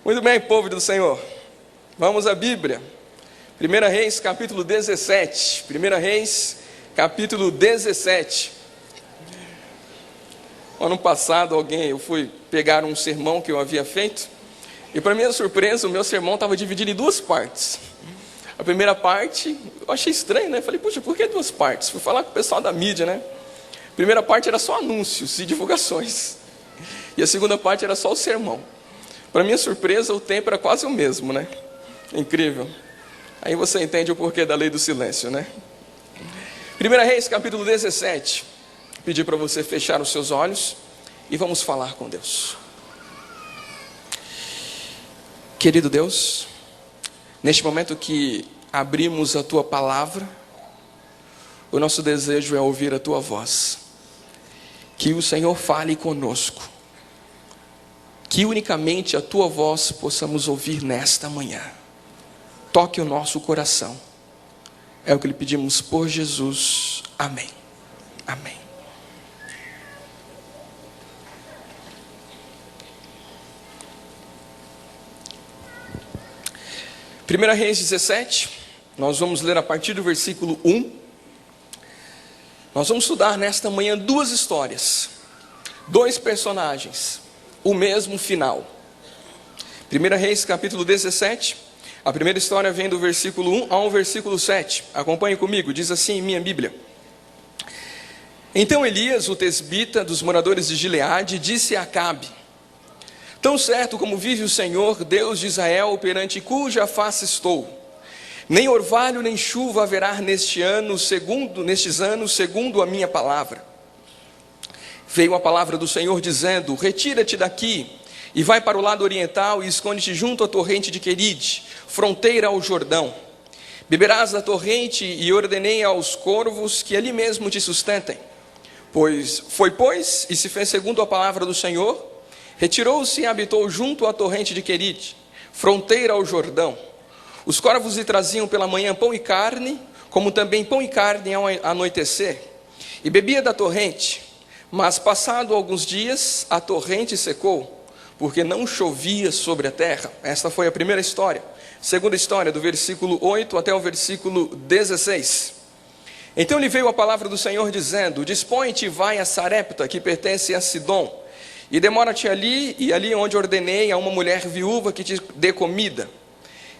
Muito bem, povo do Senhor. Vamos à Bíblia. 1 Reis, capítulo 17. 1 Reis, capítulo 17. Ano passado, eu fui pegar um sermão que eu havia feito, e para minha surpresa, o meu sermão estava dividido em duas partes. A primeira parte, eu achei estranho, né? Falei, puxa, por que duas partes? Fui falar com o pessoal da mídia, né? A primeira parte era só anúncios e divulgações. E a segunda parte era só o sermão. Para minha surpresa, o tempo era quase o mesmo, né? Incrível. Aí você entende o porquê da lei do silêncio, né? 1 Reis, capítulo 17. Pedir para você fechar os seus olhos e vamos falar com Deus. Querido Deus, neste momento que abrimos a Tua palavra, o nosso desejo é ouvir a Tua voz. Que o Senhor fale conosco. Que unicamente a Tua voz possamos ouvir nesta manhã. Toque o nosso coração. É o que lhe pedimos por Jesus. Amém. Amém. Primeira Reis 17, nós vamos ler a partir do versículo 1. Nós vamos estudar nesta manhã duas histórias, dois personagens, o mesmo final. 1 Reis capítulo 17, a primeira história vem do versículo 1 ao versículo 7. Acompanhe comigo, diz assim em minha Bíblia. Então Elias, o tesbita dos moradores de Gileade, disse a Acabe: tão certo como vive o Senhor, Deus de Israel, perante cuja face estou, nem orvalho nem chuva haverá nestes anos, segundo a minha palavra. Veio a palavra do Senhor dizendo: retira-te daqui e vai para o lado oriental e esconde-te junto à torrente de Queride, fronteira ao Jordão. Beberás da torrente e ordenei aos corvos que ali mesmo te sustentem. Pois e se fez segundo a palavra do Senhor. Retirou-se e habitou junto à torrente de Queride, fronteira ao Jordão. Os corvos lhe traziam pela manhã pão e carne, como também pão e carne ao anoitecer. E bebia da torrente, mas passado alguns dias a torrente secou, porque não chovia sobre a terra. Esta foi a primeira história. Segunda história, do versículo 8 até o versículo 16. Então lhe veio a palavra do Senhor dizendo: dispõe-te e vai a Sarepta, que pertence a Sidom, e demora-te ali, e ali onde ordenei a uma mulher viúva que te dê comida.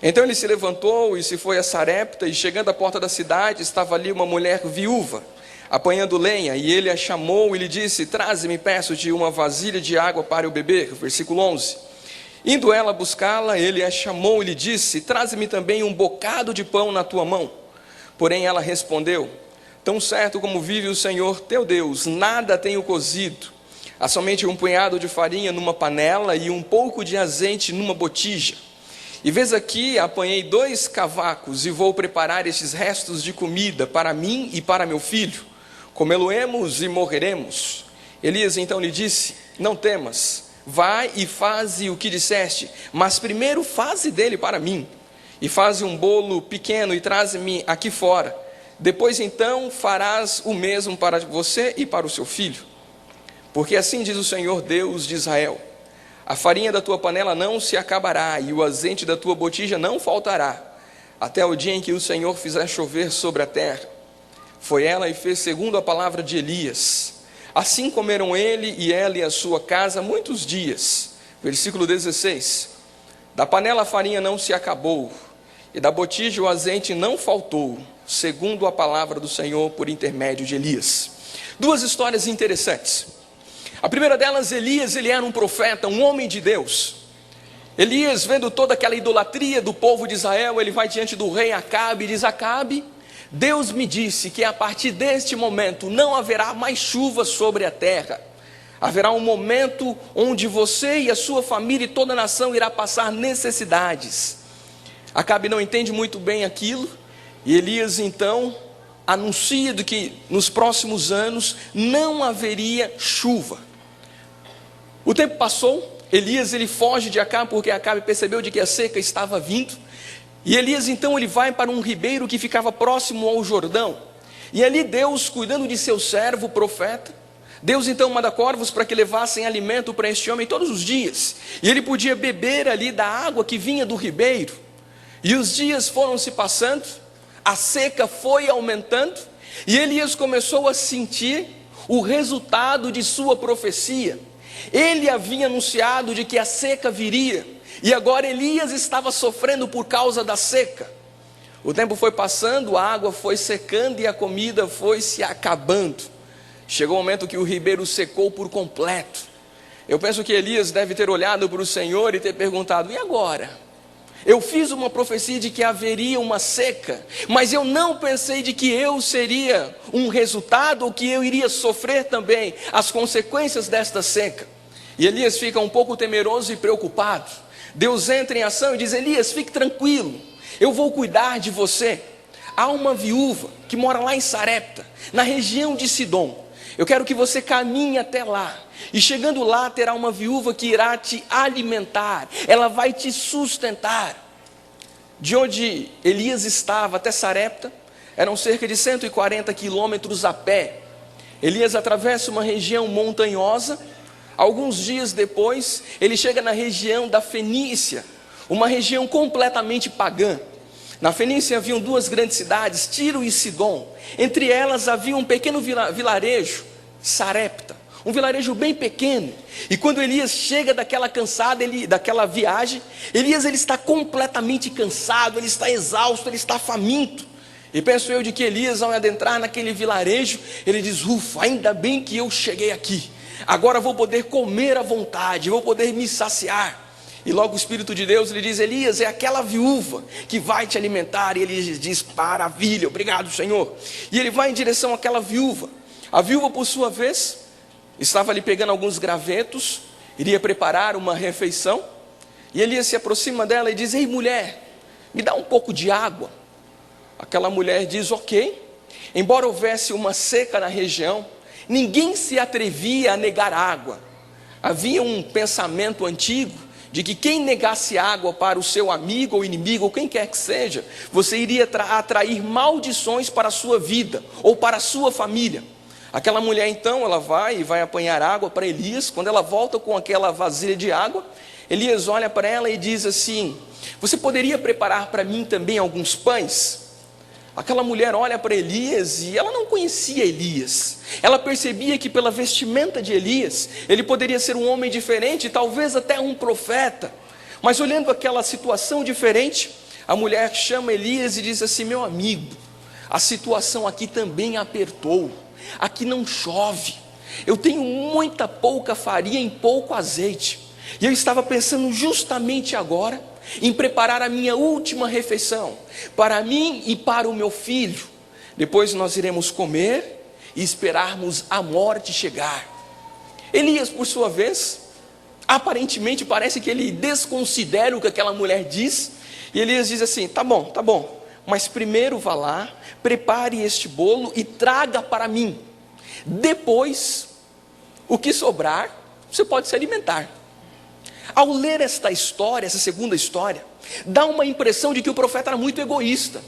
Então ele se levantou e se foi a Sarepta, e chegando à porta da cidade, estava ali uma mulher viúva, apanhando lenha, e ele a chamou e lhe disse: traze-me, peço-te, uma vasilha de água para eu beber. Versículo 11. Indo ela buscá-la, ele a chamou e lhe disse: traze-me também um bocado de pão na tua mão. Porém ela respondeu: tão certo como vive o Senhor teu Deus, nada tenho cozido. Há somente um punhado de farinha numa panela e um pouco de azeite numa botija. E vês aqui, apanhei 2 cavacos e vou preparar estes restos de comida para mim e para meu filho. Comê-lo-emos e morreremos. Elias então lhe disse: não temas, vai e faze o que disseste, mas primeiro faze dele para mim. E faze um bolo pequeno e traze-me aqui fora. Depois então farás o mesmo para você e para o seu filho. Porque assim diz o Senhor Deus de Israel: a farinha da tua panela não se acabará, e o azeite da tua botija não faltará, até o dia em que o Senhor fizer chover sobre a terra. Foi ela e fez segundo a palavra de Elias. Assim comeram ele e ela e a sua casa muitos dias. Versículo 16. Da panela a farinha não se acabou, e da botija o azeite não faltou, segundo a palavra do Senhor por intermédio de Elias. Duas histórias interessantes. A primeira delas, Elias, ele era um profeta, um homem de Deus. Elias, vendo toda aquela idolatria do povo de Israel, ele vai diante do rei Acabe e diz: Acabe, Deus me disse que a partir deste momento não haverá mais chuva sobre a terra. Haverá um momento onde você e a sua família e toda a nação irá passar necessidades. Acabe não entende muito bem aquilo, e Elias então anuncia de que nos próximos anos não haveria chuva. O tempo passou, Elias ele foge de Acabe, porque Acabe percebeu de que a seca estava vindo, e Elias então ele vai para um ribeiro que ficava próximo ao Jordão, e ali Deus, cuidando de seu servo, o profeta, Deus então manda corvos para que levassem alimento para este homem todos os dias, e ele podia beber ali da água que vinha do ribeiro. E os dias foram se passando, a seca foi aumentando, e Elias começou a sentir o resultado de sua profecia. Ele havia anunciado de que a seca viria, e agora Elias estava sofrendo por causa da seca. O tempo foi passando, a água foi secando e a comida foi se acabando. Chegou o momento que o ribeiro secou por completo. Eu penso que Elias deve ter olhado para o Senhor e ter perguntado: e agora? Eu fiz uma profecia de que haveria uma seca, mas eu não pensei de que eu seria um resultado, ou que eu iria sofrer também as consequências desta seca. E Elias fica um pouco temeroso e preocupado. Deus entra em ação e diz: Elias, fique tranquilo, eu vou cuidar de você. Há uma viúva que mora lá em Sarepta, na região de Sidom. Eu quero que você caminhe até lá, e chegando lá terá uma viúva que irá te alimentar, ela vai te sustentar. De onde Elias estava até Sarepta, eram cerca de 140 quilômetros a pé. Elias atravessa uma região montanhosa. Alguns dias depois, ele chega na região da Fenícia, uma região completamente pagã. Na Fenícia haviam duas grandes cidades, Tiro e Sidom. Entre elas havia um pequeno vilarejo, Sarepta, um vilarejo bem pequeno. E quando Elias chega daquela daquela viagem, Elias ele está completamente cansado, ele está exausto, ele está faminto. E penso eu de que Elias, ao adentrar naquele vilarejo, ele diz: ufa, ainda bem que eu cheguei aqui. Agora vou poder comer à vontade, vou poder me saciar. E logo o Espírito de Deus lhe diz: Elias, é aquela viúva que vai te alimentar. E Elias diz: maravilha, obrigado, Senhor. E ele vai em direção àquela viúva. A viúva, por sua vez, estava ali pegando alguns gravetos, iria preparar uma refeição. E Elias se aproxima dela e diz: ei, mulher, me dá um pouco de água. Aquela mulher diz: ok. Embora houvesse uma seca na região, ninguém se atrevia a negar água. Havia um pensamento antigo de que quem negasse água para o seu amigo ou inimigo, ou quem quer que seja, você iria atrair maldições para a sua vida, ou para a sua família. Aquela mulher então, ela vai apanhar água para Elias. Quando ela volta com aquela vasilha de água, Elias olha para ela e diz assim: você poderia preparar para mim também alguns pães? Aquela mulher olha para Elias e ela não conhecia Elias. Ela percebia que pela vestimenta de Elias, ele poderia ser um homem diferente, talvez até um profeta. Mas olhando aquela situação diferente, a mulher chama Elias e diz assim: meu amigo, a situação aqui também apertou. Aqui não chove. Eu tenho muita pouca farinha e pouco azeite. E eu estava pensando justamente agora em preparar a minha última refeição, para mim e para o meu filho. Depois nós iremos comer e esperarmos a morte chegar. Elias, por sua vez, aparentemente parece que ele desconsidera o que aquela mulher diz. E Elias diz assim: tá bom, mas primeiro vá lá, prepare este bolo e traga para mim. Depois, o que sobrar, você pode se alimentar. Ao ler esta história, essa segunda história, dá uma impressão de que o profeta era muito egoísta.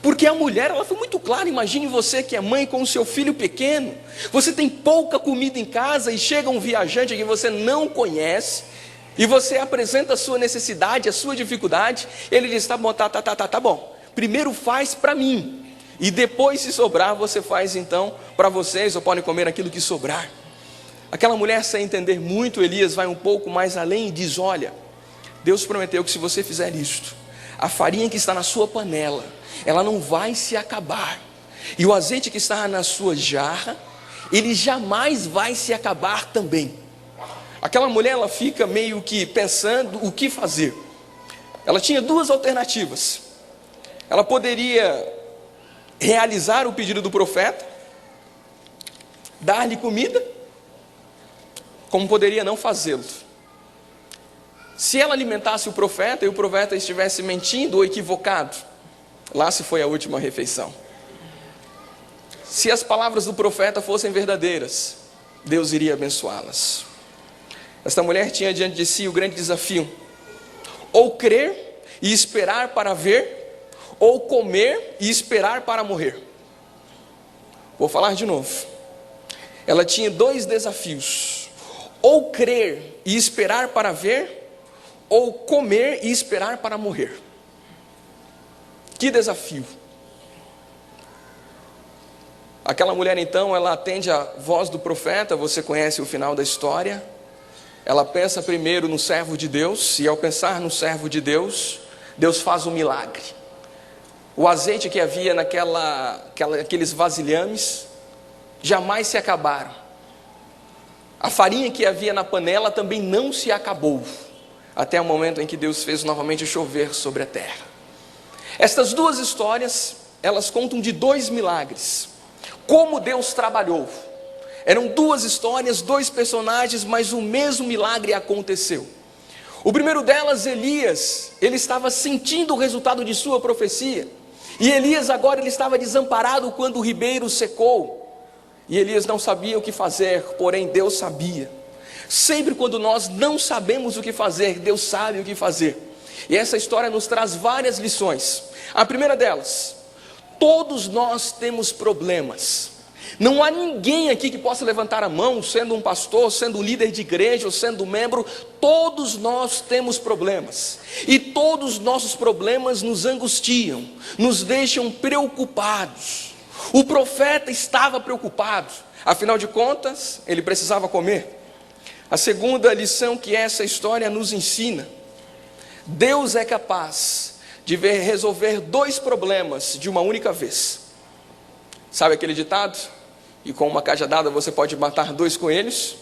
Porque a mulher, ela foi muito clara. Imagine você que é mãe com o seu filho pequeno. Você tem pouca comida em casa e chega um viajante que você não conhece. E você apresenta a sua necessidade, a sua dificuldade. Ele diz: tá bom. Primeiro faz para mim. E depois, se sobrar, você faz então para vocês, ou podem comer aquilo que sobrar. Aquela mulher, sem entender muito, Elias vai um pouco mais além e diz: olha, Deus prometeu que se você fizer isto, a farinha que está na sua panela, ela não vai se acabar. E o azeite que está na sua jarra, ele jamais vai se acabar também. Aquela mulher, ela fica meio que pensando o que fazer. Ela tinha duas alternativas. Ela poderia realizar o pedido do profeta, dar-lhe comida, como poderia não fazê-lo. Se ela alimentasse o profeta e o profeta estivesse mentindo ou equivocado, lá se foi a última refeição. Se as palavras do profeta fossem verdadeiras, Deus iria abençoá-las. Esta mulher tinha diante de si o grande desafio: ou crer e esperar para ver, ou comer e esperar para morrer. Vou falar de novo. ela tinha dois desafios: ou crer e esperar para ver, ou comer e esperar para morrer. Que desafio! Aquela mulher então, ela atende a voz do profeta, você conhece o final da história. Ela pensa primeiro no servo de Deus, e ao pensar no servo de Deus, Deus faz um milagre. O azeite que havia naqueles vasilhames jamais se acabaram. A farinha que havia na panela também não se acabou, até o momento em que Deus fez novamente chover sobre a terra. Estas duas histórias, elas contam de dois milagres. Como Deus trabalhou. Eram duas histórias, dois personagens, mas o mesmo milagre aconteceu. O primeiro delas, Elias, ele estava sentindo o resultado de sua profecia. E Elias agora ele estava desamparado quando o ribeiro secou. E Elias não sabia o que fazer, porém Deus sabia. Sempre quando nós não sabemos o que fazer, Deus sabe o que fazer. E essa história nos traz várias lições. A primeira delas: todos nós temos problemas. Não há ninguém aqui que possa levantar a mão, sendo um pastor, sendo um líder de igreja, ou sendo membro. Todos nós temos problemas. E todos os nossos problemas nos angustiam, nos deixam preocupados. O profeta estava preocupado, afinal de contas, ele precisava comer. A segunda lição que essa história nos ensina: Deus é capaz de resolver dois problemas de uma única vez. Sabe aquele ditado? E com uma cajadada você pode matar dois coelhos?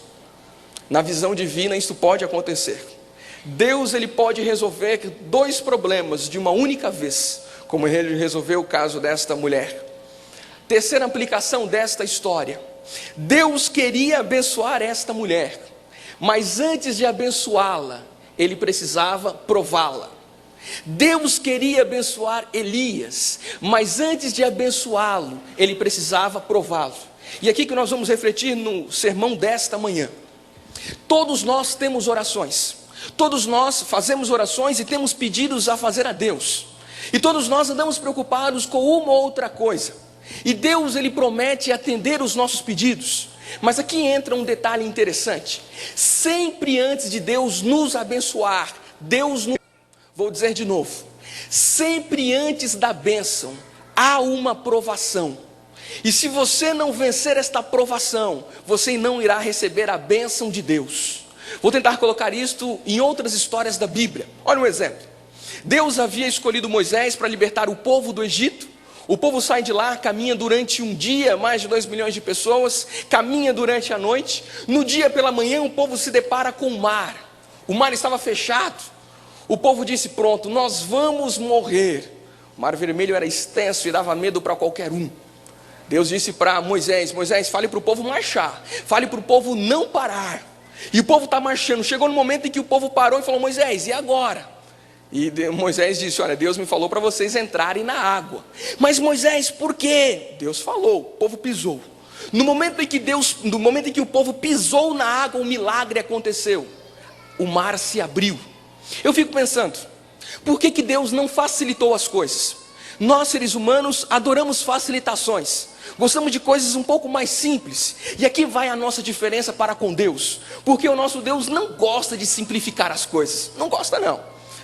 Na visão divina isso pode acontecer. Deus ele pode resolver dois problemas de uma única vez, como ele resolveu o caso desta mulher. Terceira aplicação desta história: Deus queria abençoar esta mulher, mas antes de abençoá-la, ele precisava prová-la. Deus queria abençoar Elias, mas antes de abençoá-lo, ele precisava prová-lo. E aqui que nós vamos refletir no sermão desta manhã. Todos nós temos orações, todos nós fazemos orações e temos pedidos a fazer a Deus. E todos nós andamos preocupados com uma ou outra coisa. E Deus ele promete atender os nossos pedidos. Mas aqui entra um detalhe interessante. Sempre antes de Deus nos abençoar, vou dizer de novo, sempre antes da bênção, há uma provação. E se você não vencer esta provação, você não irá receber a bênção de Deus. Vou tentar colocar isto em outras histórias da Bíblia. Olha um exemplo. Deus havia escolhido Moisés para libertar o povo do Egito. O povo sai de lá, caminha durante um dia, mais de 2 milhões de pessoas, caminha durante a noite. No dia pela manhã o povo se depara com o mar. O mar estava fechado. O povo disse: pronto, nós vamos morrer. O mar vermelho era extenso e dava medo para qualquer um. Deus disse para Moisés: Moisés, fale para o povo marchar, fale para o povo não parar. E o povo está marchando. Chegou no momento em que o povo parou e falou: Moisés, e agora? E Moisés disse: olha, Deus me falou para vocês entrarem na água. Mas Moisés, por quê? Deus falou, o povo pisou. No momento em que o povo pisou na água, um milagre aconteceu. O mar se abriu. Eu fico pensando, por que Deus não facilitou as coisas? Nós seres humanos adoramos facilitações. Gostamos de coisas um pouco mais simples. E aqui vai a nossa diferença para com Deus. Porque o nosso Deus não gosta de simplificar as coisas. Não gosta não.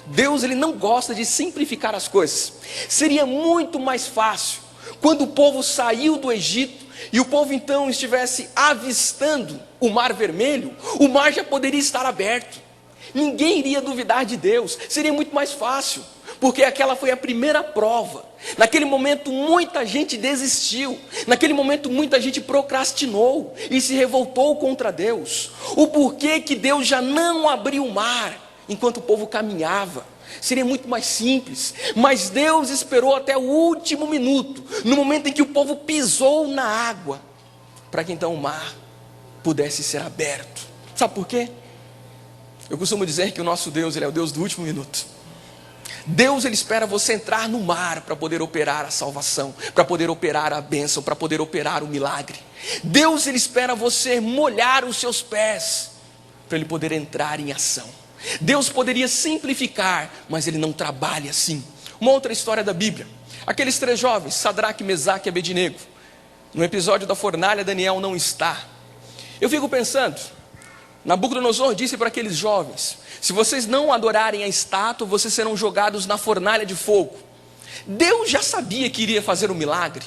Deus ele não gosta de simplificar as coisas. Seria muito mais fácil quando o povo saiu do Egito e o povo então estivesse avistando o mar vermelho. O mar já poderia estar aberto. Ninguém iria duvidar de Deus. Seria muito mais fácil. Porque aquela foi a primeira prova. Naquele momento muita gente desistiu. Naquele momento muita gente procrastinou e se revoltou contra Deus. O porquê que Deus já não abriu o mar enquanto o povo caminhava? Seria muito mais simples. Mas Deus esperou até o último minuto, no momento em que o povo pisou na água, para que então o mar pudesse ser aberto. Sabe por quê? Eu costumo dizer que o nosso Deus ele é o Deus do último minuto. Deus ele espera você entrar no mar para poder operar a salvação, para poder operar a bênção, para poder operar o milagre. Deus ele espera você molhar os seus pés para ele poder entrar em ação. Deus poderia simplificar, mas ele não trabalha assim. Uma outra história da Bíblia: aqueles 3 jovens, Sadraque, Mesaque e Abednego. No episódio da fornalha, Daniel não está. Eu fico pensando, Nabucodonosor disse para aqueles jovens: se vocês não adorarem a estátua, vocês serão jogados na fornalha de fogo. Deus já sabia que iria fazer um milagre.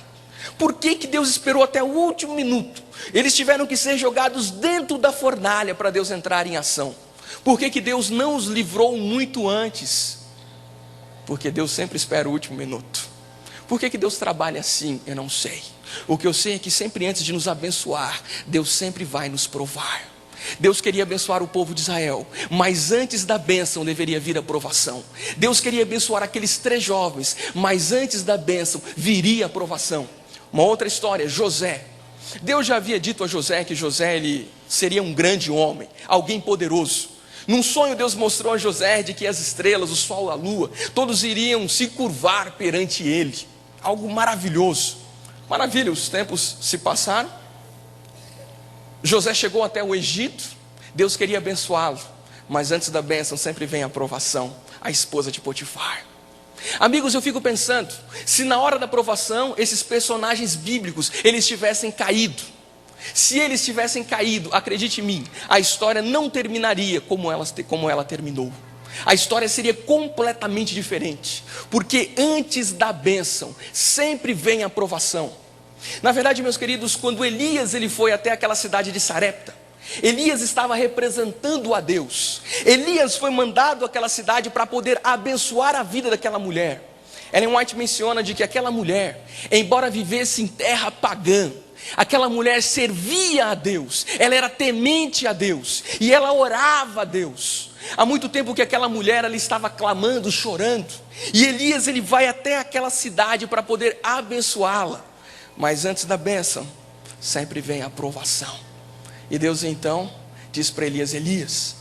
Por que Deus esperou até o último minuto? Eles tiveram que ser jogados dentro da fornalha para Deus entrar em ação. Por que Deus não os livrou muito antes? Porque Deus sempre espera o último minuto. Por que Deus trabalha assim? Eu não sei. O que eu sei é que sempre antes de nos abençoar, Deus sempre vai nos provar. Deus queria abençoar o povo de Israel, mas antes da bênção deveria vir a provação. Deus queria abençoar aqueles 3 jovens, mas antes da bênção viria a provação. Uma outra história, José. Deus já havia dito a José que José ele seria um grande homem, alguém poderoso. Num sonho Deus mostrou a José de que as estrelas, o sol, a lua, todos iriam se curvar perante ele. Algo maravilhoso. Maravilha, os tempos se passaram. José chegou até o Egito, Deus queria abençoá-lo, mas antes da bênção sempre vem a provação, a esposa de Potifar. Amigos, eu fico pensando, se na hora da provação, esses personagens bíblicos, eles tivessem caído, se eles tivessem caído, acredite em mim, a história não terminaria como ela terminou. A história seria completamente diferente, porque antes da bênção, sempre vem a provação. Na verdade, meus queridos, quando Elias ele foi até aquela cidade de Sarepta, Elias estava representando a Deus. Elias foi mandado àquela cidade para poder abençoar a vida daquela mulher. Ellen White menciona de que aquela mulher, embora vivesse em terra pagã, aquela mulher servia a Deus, ela era temente a Deus, e ela orava a Deus. Há muito tempo que aquela mulher ela estava clamando, chorando, e Elias ele vai até aquela cidade para poder abençoá-la. Mas antes da bênção, sempre vem a provação. E Deus então diz para Elias: Elias,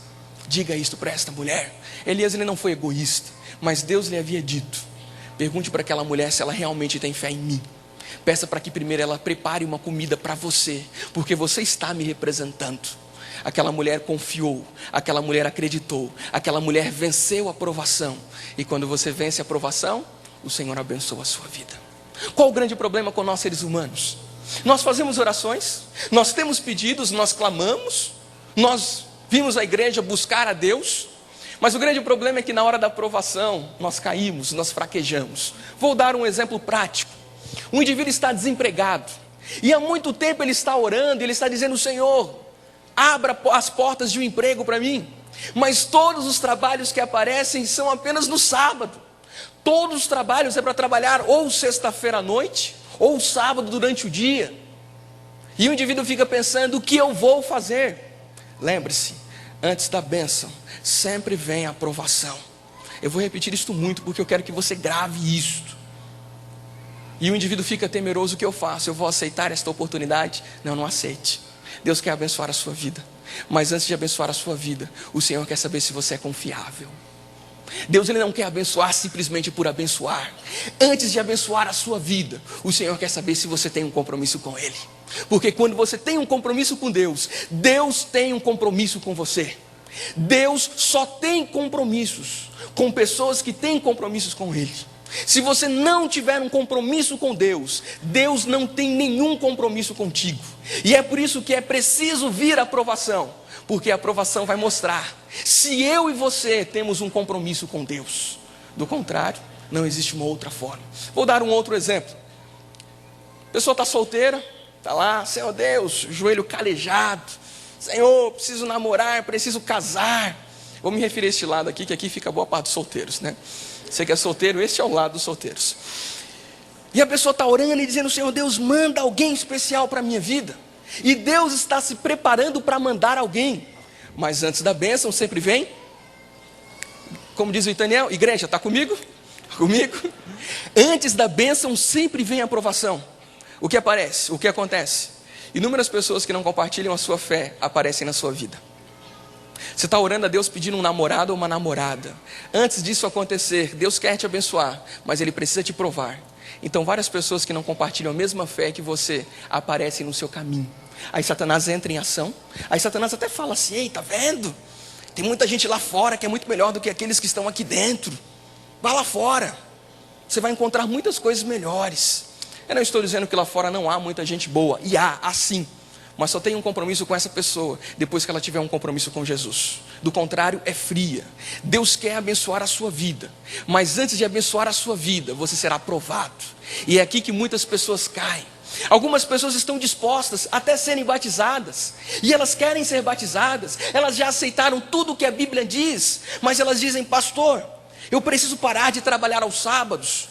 diga isto para esta mulher. Elias ele não foi egoísta, mas Deus lhe havia dito: pergunte para aquela mulher se ela realmente tem fé em mim. Peça para que primeiro ela prepare uma comida para você, porque você está me representando. Aquela mulher confiou, aquela mulher acreditou, aquela mulher venceu a provação. E quando você vence a provação, o Senhor abençoa a sua vida. Qual o grande problema com nós seres humanos? Nós fazemos orações, nós temos pedidos, nós clamamos, nós vimos a igreja buscar a Deus, mas o grande problema é que na hora da provação, nós caímos, nós fraquejamos. Vou dar um exemplo prático. Um indivíduo está desempregado, e há muito tempo ele está orando, ele está dizendo: Senhor, abra as portas de um emprego para mim, mas todos os trabalhos que aparecem são apenas no sábado. Todos os trabalhos é para trabalhar ou sexta-feira à noite, ou sábado durante o dia. E o indivíduo fica pensando: o que eu vou fazer? Lembre-se, antes da bênção, sempre vem a provação. Eu vou repetir isto muito, porque eu quero que você grave isto. E o indivíduo fica temeroso: o que eu faço? Eu vou aceitar esta oportunidade? Não, não aceite. Deus quer abençoar a sua vida, mas antes de abençoar a sua vida, o Senhor quer saber se você é confiável. Deus ele não quer abençoar simplesmente por abençoar. Antes de abençoar a sua vida, o Senhor quer saber se você tem um compromisso com Ele. Porque quando você tem um compromisso com Deus, Deus tem um compromisso com você. Deus só tem compromissos com pessoas que têm compromissos com Ele. Se você não tiver um compromisso com Deus, Deus não tem nenhum compromisso contigo. E é por isso que é preciso vir a provação, porque a provação vai mostrar se eu e você temos um compromisso com Deus. Do contrário, não existe uma outra forma. Vou dar um outro exemplo. A pessoa está solteira, está lá: Senhor Deus, joelho calejado, Senhor, preciso namorar, preciso casar. Vou me referir a este lado aqui, que aqui fica boa parte dos solteiros, né? Você que é solteiro, este é o lado dos solteiros. E a pessoa está orando e dizendo: Senhor Deus, manda alguém especial para a minha vida. E Deus está se preparando para mandar alguém. Mas antes da bênção sempre vem, como diz o Itaniel, igreja, está comigo? Comigo? Antes da bênção sempre vem a aprovação. O que aparece? O que acontece? Inúmeras pessoas que não compartilham a sua fé aparecem na sua vida. Você está orando a Deus pedindo um namorado ou uma namorada. Antes disso acontecer, Deus quer te abençoar, mas Ele precisa te provar. Então várias pessoas que não compartilham a mesma fé que você aparecem no seu caminho. Aí Satanás entra em ação. Aí Satanás até fala assim: ei, tá vendo? Tem muita gente lá fora que é muito melhor do que aqueles que estão aqui dentro. Vá lá fora, você vai encontrar muitas coisas melhores. Eu não estou dizendo que lá fora não há muita gente boa, e há sim. mas só tem um compromisso com essa pessoa depois que ela tiver um compromisso com Jesus. Do contrário, é fria. Deus quer abençoar a sua vida, mas antes de abençoar a sua vida, você será provado. E é aqui que muitas pessoas caem. Algumas pessoas estão dispostas até serem batizadas, e elas querem ser batizadas, elas já aceitaram tudo o que a Bíblia diz, mas elas dizem: pastor, eu preciso parar de trabalhar aos sábados.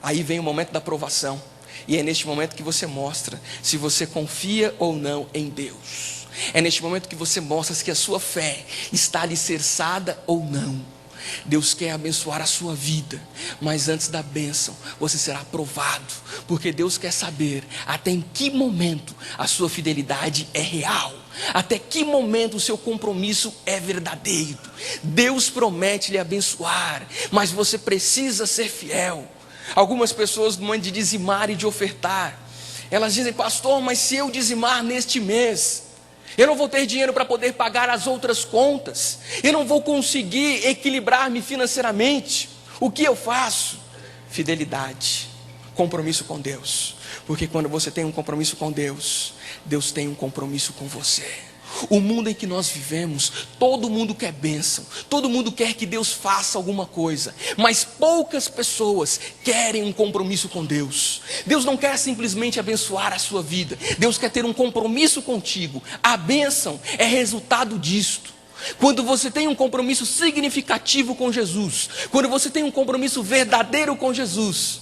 Aí vem o momento da provação, e é neste momento que você mostra se você confia ou não em Deus. É neste momento que você mostra se a sua fé está alicerçada ou não. Deus quer abençoar a sua vida, mas antes da bênção, você será provado, porque Deus quer saber até em que momento a sua fidelidade é real, até que momento o seu compromisso é verdadeiro. Deus promete lhe abençoar, mas você precisa ser fiel. Algumas pessoas, no momento de dizimar e de ofertar, elas dizem: pastor, mas se eu dizimar neste mês, eu não vou ter dinheiro para poder pagar as outras contas, eu não vou conseguir equilibrar-me financeiramente. O que eu faço? Fidelidade, compromisso com Deus, porque quando você tem um compromisso com Deus, Deus tem um compromisso com você. O mundo em que nós vivemos, todo mundo quer bênção, todo mundo quer que Deus faça alguma coisa, mas poucas pessoas querem um compromisso com Deus. Deus não quer simplesmente abençoar a sua vida, Deus quer ter um compromisso contigo. A bênção é resultado disto. Quando você tem um compromisso significativo com Jesus, quando você tem um compromisso verdadeiro com Jesus,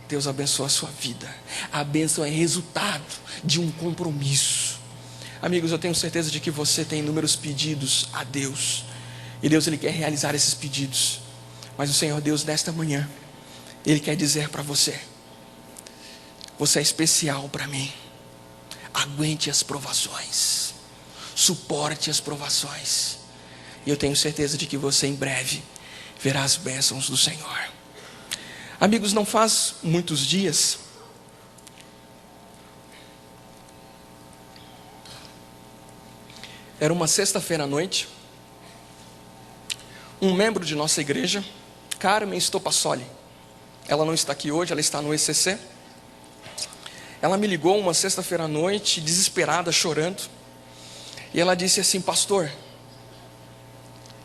Deus abençoa a sua vida. A bênção é resultado de um compromisso. Amigos, eu tenho certeza de que você tem inúmeros pedidos a Deus, e Deus, Ele quer realizar esses pedidos, mas o Senhor Deus, nesta manhã, Ele quer dizer para você: você é especial para mim. Aguente as provações, suporte as provações, e eu tenho certeza de que você em breve verá as bênçãos do Senhor. Amigos, não faz muitos dias, era uma sexta-feira à noite, um membro de nossa igreja, Carmen Stopassoli, ela não está aqui hoje, ela está no ECC. Ela me ligou uma sexta-feira à noite, desesperada, chorando, e ela disse assim: pastor,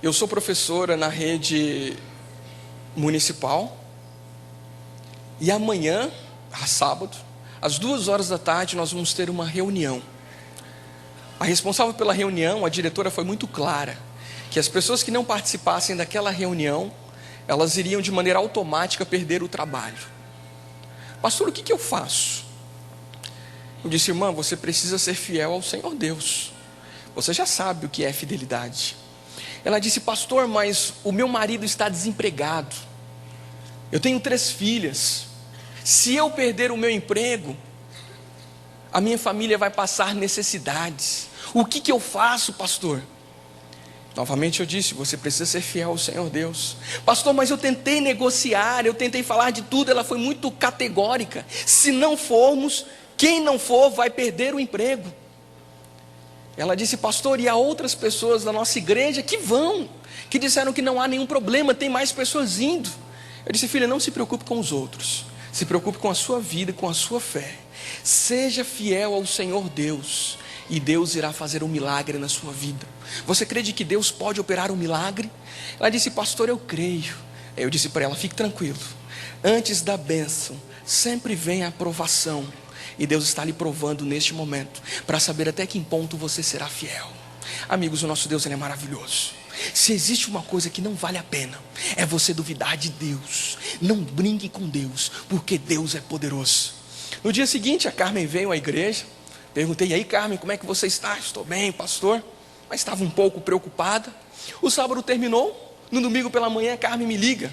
eu sou professora na rede municipal, e amanhã, sábado, às 14h nós vamos ter uma reunião. A responsável pela reunião, a diretora, foi muito clara, que as pessoas que não participassem daquela reunião, elas iriam de maneira automática perder o trabalho. Pastor, o que eu faço? Eu disse: irmã, você precisa ser fiel ao Senhor Deus, você já sabe o que é fidelidade. Ela disse: pastor, mas o meu marido está desempregado, eu tenho 3 filhas, se eu perder o meu emprego, a minha família vai passar necessidades. O que eu faço, pastor? Novamente eu disse: você precisa ser fiel ao Senhor Deus. Pastor, mas eu tentei negociar, eu tentei falar de tudo, ela foi muito categórica. Se não formos, quem não for vai perder o emprego. Ela disse: pastor, e há outras pessoas da nossa igreja que vão, que disseram que não há nenhum problema, tem mais pessoas indo. Eu disse: filha, não se preocupe com os outros, se preocupe com a sua vida, com a sua fé. Seja fiel ao Senhor Deus, e Deus irá fazer um milagre na sua vida. Você crê que Deus pode operar um milagre? Ela disse: pastor, eu creio. Eu disse para ela: fique tranquilo, antes da bênção sempre vem a aprovação, e Deus está lhe provando neste momento, para saber até que ponto você será fiel. Amigos, o nosso Deus, Ele é maravilhoso. Se existe uma coisa que não vale a pena, é você duvidar de Deus. Não brinque com Deus, porque Deus é poderoso. No dia seguinte, a Carmen veio à igreja. Perguntei: e aí, Carmen, como é que você está? Estou bem, pastor, mas estava um pouco preocupada. O sábado terminou, no domingo pela manhã a Carmen me liga: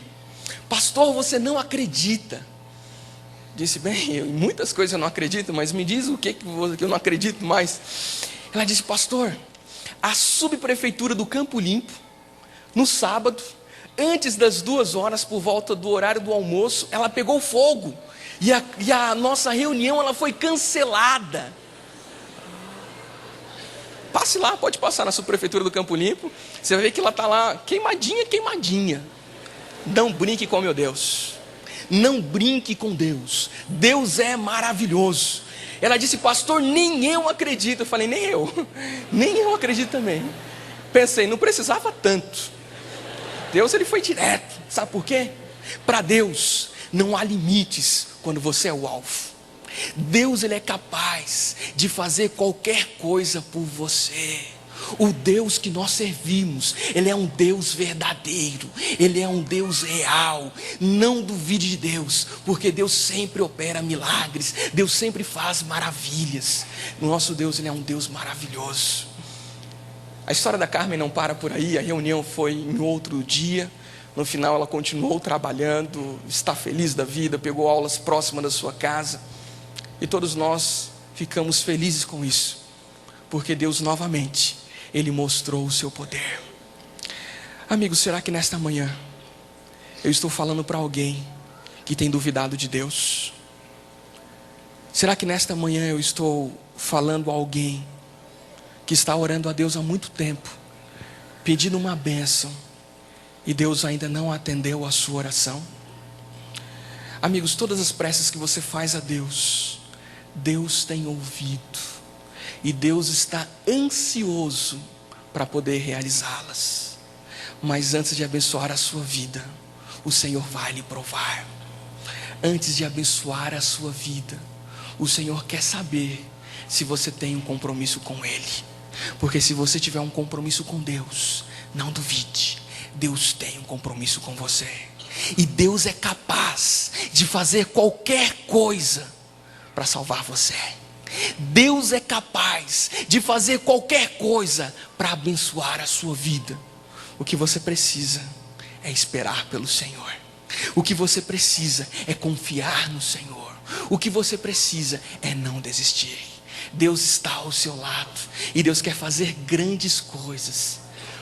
pastor, você não acredita. Disse: bem, em muitas coisas eu não acredito, mas me diz o que eu não acredito mais. Ela disse: pastor, a subprefeitura do Campo Limpo, no sábado, antes das 2h, por volta do horário do almoço, ela pegou fogo, e a nossa reunião ela foi cancelada. Passe lá, pode passar na subprefeitura do Campo Limpo, você vai ver que ela está lá queimadinha. Não brinque com meu Deus, não brinque com Deus. Deus é maravilhoso. Ela disse: pastor, nem eu acredito. Eu falei: nem eu acredito também. Pensei, não precisava tanto. Deus, ele foi direto. Sabe por quê? Para Deus não há limites quando você é o alvo. Deus, ele é capaz de fazer qualquer coisa por você. O Deus que nós servimos, ele é um Deus verdadeiro, ele é um Deus real. Não duvide de Deus, porque Deus sempre opera milagres, Deus sempre faz maravilhas. O nosso Deus, ele é um Deus maravilhoso. A história da Carmen não para por aí. A reunião foi em outro dia. No final ela continuou trabalhando, está feliz da vida, pegou aulas próximas da sua casa. E todos nós ficamos felizes com isso, porque Deus novamente, ele mostrou o seu poder. Amigos, será que nesta manhã eu estou falando para alguém que tem duvidado de Deus? Será que nesta manhã eu estou falando a alguém que está orando a Deus há muito tempo, pedindo uma bênção, e Deus ainda não atendeu a sua oração? Amigos, todas as preces que você faz a Deus, Deus tem ouvido, e Deus está ansioso para poder realizá-las. Mas antes de abençoar a sua vida, o Senhor vai lhe provar. Antes de abençoar a sua vida, o Senhor quer saber se você tem um compromisso com Ele. Porque se você tiver um compromisso com Deus, não duvide, Deus tem um compromisso com você. E Deus é capaz de fazer qualquer coisa para salvar você. Deus é capaz de fazer qualquer coisa para abençoar a sua vida. O que você precisa é esperar pelo Senhor. O que você precisa é confiar no Senhor. O que você precisa é não desistir. Deus está ao seu lado e Deus quer fazer grandes coisas.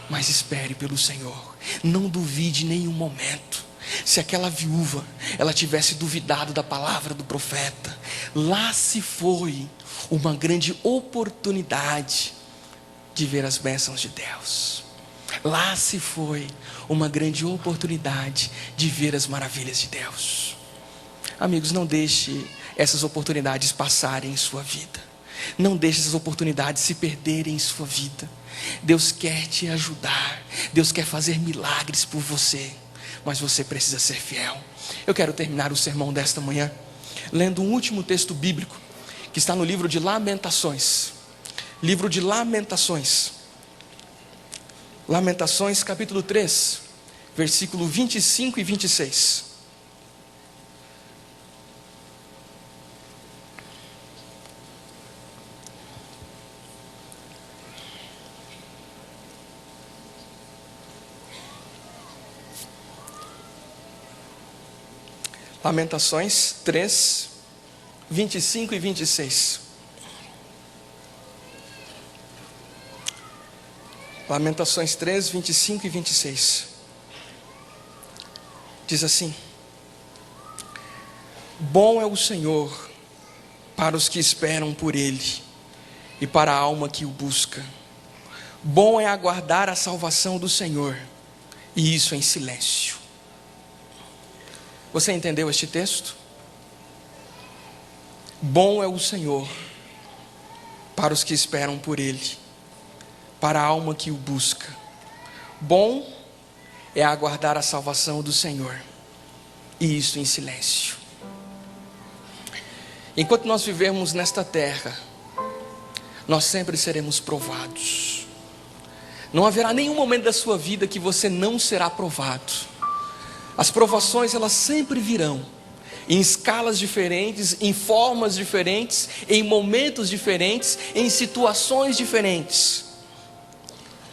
Mas espere pelo Senhor. Não duvide em nenhum momento. Se aquela viúva, ela tivesse duvidado da palavra do profeta, lá se foi uma grande oportunidade de ver as bênçãos de Deus. Lá se foi uma grande oportunidade de ver as maravilhas de Deus. Amigos, não deixe essas oportunidades passarem em sua vida. Não deixe essas oportunidades se perderem em sua vida. Deus quer te ajudar. Deus quer fazer milagres por você. Mas você precisa ser fiel. Eu quero terminar o sermão desta manhã lendo um último texto bíblico que está no livro de Lamentações. Livro de Lamentações. Lamentações capítulo 3, versículo 25 e 26. Lamentações 3, 25 e 26. Lamentações 3, 25 e 26. Diz assim: bom é o Senhor para os que esperam por Ele e para a alma que o busca. Bom é aguardar a salvação do Senhor, e isso em silêncio. Você entendeu este texto? Bom é o Senhor para os que esperam por Ele, para a alma que o busca. Bom é aguardar a salvação do Senhor, e isso em silêncio. Enquanto nós vivermos nesta terra, nós sempre seremos provados. Não haverá nenhum momento da sua vida que você não será provado. As provações, elas sempre virão, em escalas diferentes, em formas diferentes, em momentos diferentes, em situações diferentes.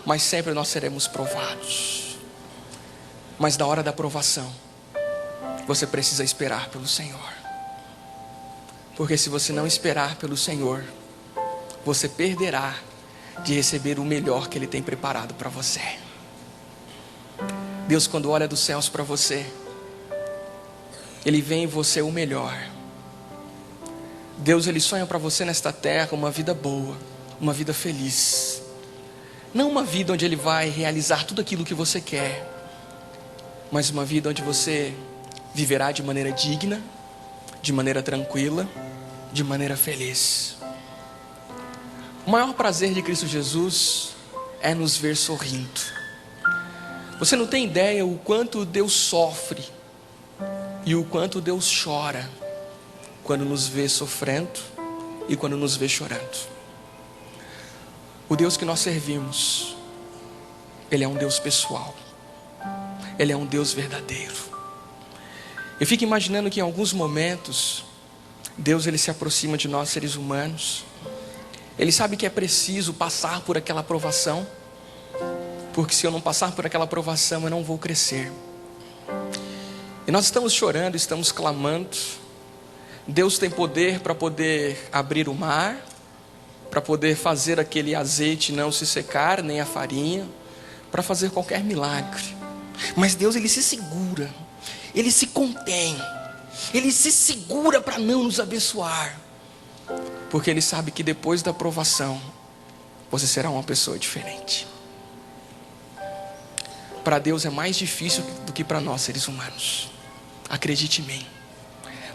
Mas sempre nós seremos provados. Mas na hora da provação, você precisa esperar pelo Senhor. Porque se você não esperar pelo Senhor, você perderá de receber o melhor que Ele tem preparado para você. Deus, quando olha dos céus para você, Ele vê em você o melhor. Deus, Ele sonha para você nesta terra uma vida boa, uma vida feliz. Não uma vida onde Ele vai realizar tudo aquilo que você quer, mas uma vida onde você viverá de maneira digna, de maneira tranquila, de maneira feliz. O maior prazer de Cristo Jesus é nos ver sorrindo. Você não tem ideia o quanto Deus sofre e o quanto Deus chora quando nos vê sofrendo e quando nos vê chorando. O Deus que nós servimos, Ele é um Deus pessoal. Ele é um Deus verdadeiro. Eu fico imaginando que em alguns momentos Deus ele se aproxima de nós seres humanos. Ele sabe que é preciso passar por aquela provação, porque se eu não passar por aquela provação eu não vou crescer. E nós estamos chorando, estamos clamando. Deus tem poder para poder abrir o mar, para poder fazer aquele azeite não se secar, nem a farinha, para fazer qualquer milagre. Mas Deus ele se segura, Ele se contém, Ele se segura para não nos abençoar, porque Ele sabe que depois da provação você será uma pessoa diferente. Para Deus é mais difícil do que para nós seres humanos. Acredite em mim.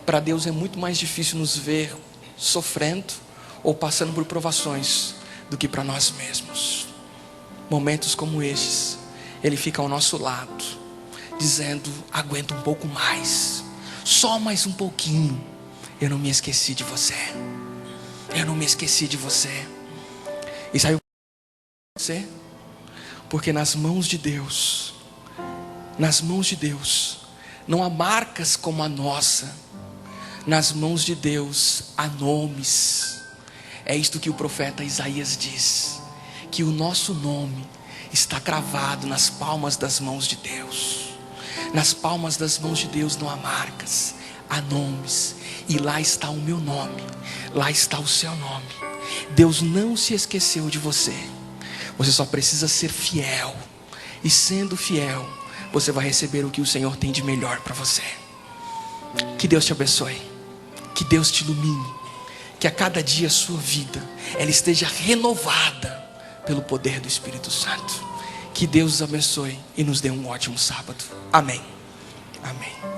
Para Deus é muito mais difícil nos ver sofrendo ou passando por provações do que para nós mesmos. Momentos como estes, Ele fica ao nosso lado, dizendo: aguenta um pouco mais, só mais um pouquinho. Eu não me esqueci de você. Eu não me esqueci de você. E sabe o que você? Porque nas mãos de Deus, não há marcas como a nossa. Nas mãos de Deus há nomes. É isto que o profeta Isaías diz, que o nosso nome está cravado nas palmas das mãos de Deus. Nas palmas das mãos de Deus não há marcas, há nomes. E lá está o meu nome, lá está o seu nome. Deus não se esqueceu de você. Você só precisa ser fiel. E sendo fiel, você vai receber o que o Senhor tem de melhor para você. Que Deus te abençoe. Que Deus te ilumine. Que a cada dia a sua vida ela esteja renovada pelo poder do Espírito Santo. Que Deus os abençoe e nos dê um ótimo sábado. Amém. Amém.